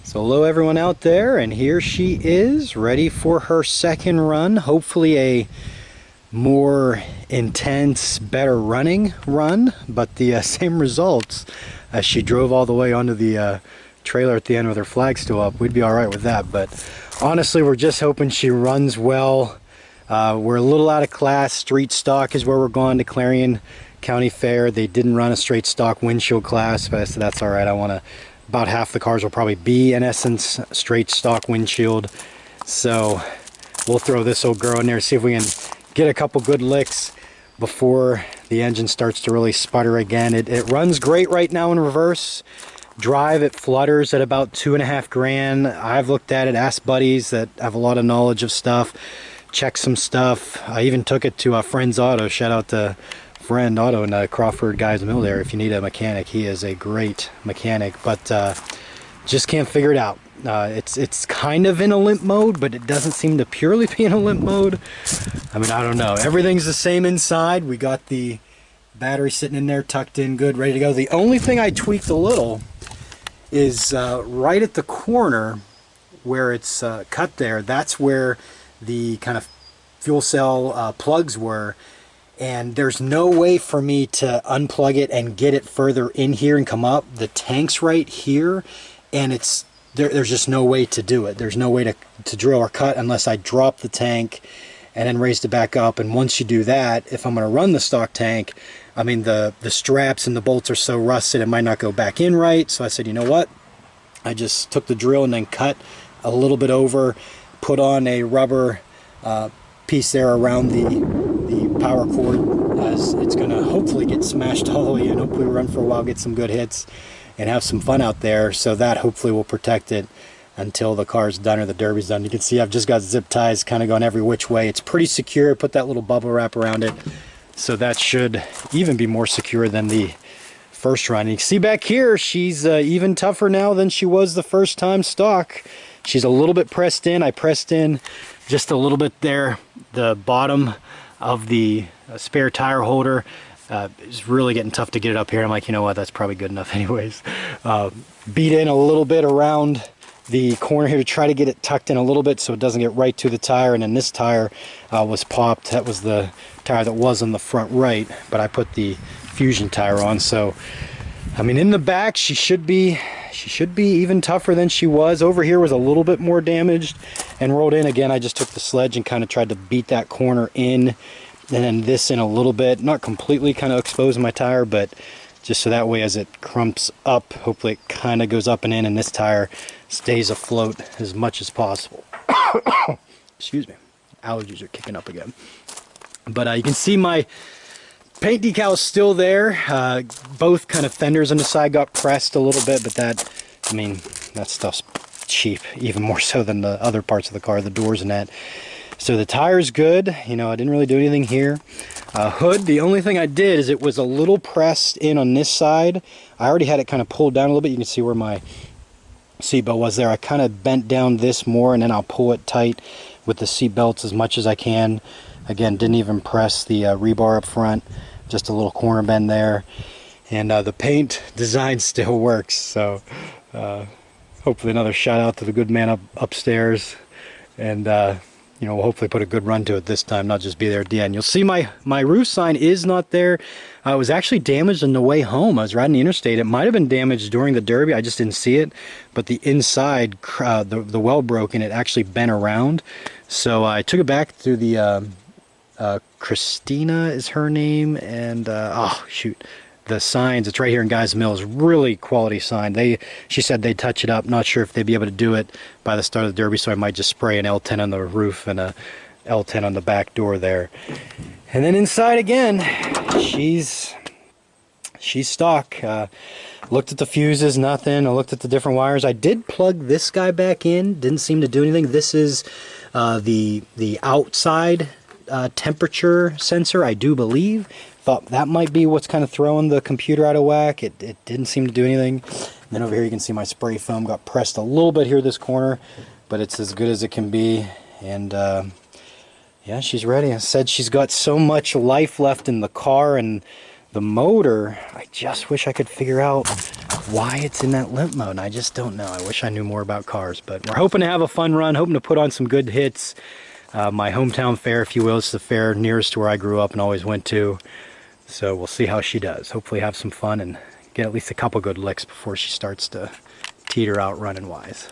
So hello everyone out there, and here she is ready for her second run. Hopefully a more intense, better running run, but the same results as she drove all the way onto the trailer at the end with her flag still up. We'd be all right with that, but honestly we're just hoping she runs well. We're a little out of class. Street stock is where we're going to Clarion County Fair. They didn't run a straight stock windshield class, but I said that's all right. I want to, about half the cars will probably be in essence straight stock windshield, so we'll throw this old girl in there, see if we can get a couple good licks before the engine starts to really sputter again. It runs great right now in reverse drive. It flutters at about 2.5 grand. I've looked at it, asked buddies that have a lot of knowledge of stuff, checked some stuff. I even took it to a friend's auto. Shout out to Friend Auto in Crawford Guys Mill there. If you need a mechanic, he is a great mechanic, but just can't figure it out. It's kind of in a limp mode, but it doesn't seem to purely be in a limp mode. I mean, I don't know. Everything's the same inside. We got the battery sitting in there, tucked in good, ready to go. The only thing I tweaked a little is right at the corner where it's cut there. That's where the kind of fuel cell plugs were. And there's no way for me to unplug it and get it further in here and come up. The tank's right here, and it's there's just no way to do it. There's no way to drill or cut unless I drop the tank and then raise it back up. And once you do that, if I'm going to run the stock tank, I mean the straps and the bolts are so rusted it might not go back in right. So I said, you know what? I just took the drill and then cut a little bit over, put on a rubber piece there around the power cord, as it's going to hopefully get smashed all the way in. Hopefully run for a while, get some good hits, and have some fun out there. So that hopefully will protect it until the car's done or the derby's done. You can see I've just got zip ties kind of going every which way. It's pretty secure. Put that little bubble wrap around it, so that should even be more secure than the first run. And you can see back here, she's even tougher now than she was the first time stock. She's a little bit pressed in. I pressed in just a little bit there. The bottom of the spare tire holder is really getting tough to get it up here. I'm like, you know what, that's probably good enough anyways. Beat in a little bit around the corner here to try to get it tucked in a little bit so it doesn't get right to the tire. And then this tire was popped. That was the tire that was on the front right, but I put the Fusion tire on. So I mean, in the back she should be even tougher than she was. Over here was a little bit more damaged and rolled in. Again, I just took the sledge and kind of tried to beat that corner in, and then this in a little bit, not completely kind of exposing my tire, but just so that way as it crumps up, hopefully it kind of goes up and in, and this tire stays afloat as much as possible. Excuse me, allergies are kicking up again. But you can see my paint decal is still there. Both kind of fenders on the side got pressed a little bit, but that, I mean, that stuff's cheap, even more so than the other parts of the car, the doors and that. So the tire's good. You know, I didn't really do anything here. Hood, the only thing I did is it was a little pressed in on this side. I already had it kind of pulled down a little bit. You can see where my seatbelt was there. I kind of bent down this more, and then I'll pull it tight with the seatbelts as much as I can. Again, didn't even press the rebar up front, just a little corner bend there. And the paint design still works, so hopefully another shout out to the good man upstairs, and you know, we'll hopefully put a good run to it this time, not just be there at the end. You'll see my roof sign is not there. It was actually damaged on the way home. I was riding the interstate. It might have been damaged during the derby, I just didn't see it, but the inside, the well broken, it actually bent around. So I took it back to the Christina is her name, and oh shoot, the signs, it's right here in Guys Mill, is really quality sign. She said they'd touch it up. Not sure if they'd be able to do it by the start of the derby, so I might just spray an L10 on the roof and a L10 on the back door there. And then inside again, she's stock. Looked at the fuses, nothing. I looked at the different wires. I did plug this guy back in, didn't seem to do anything. This is the outside temperature sensor, I do believe. Thought that might be what's kind of throwing the computer out of whack. It didn't seem to do anything. And then over here you can see my spray foam got pressed a little bit here this corner, but it's as good as it can be. And yeah, she's ready. I said she's got so much life left in the car, and The motor, I just wish I could figure out why it's in that limp mode. I just don't know. I wish I knew more about cars, but we're hoping to have a fun run, hoping to put on some good hits. My hometown fair, if you will, is the fair nearest to where I grew up and always went to. So we'll see how she does. Hopefully have some fun and get at least a couple good licks before she starts to teeter out running wise.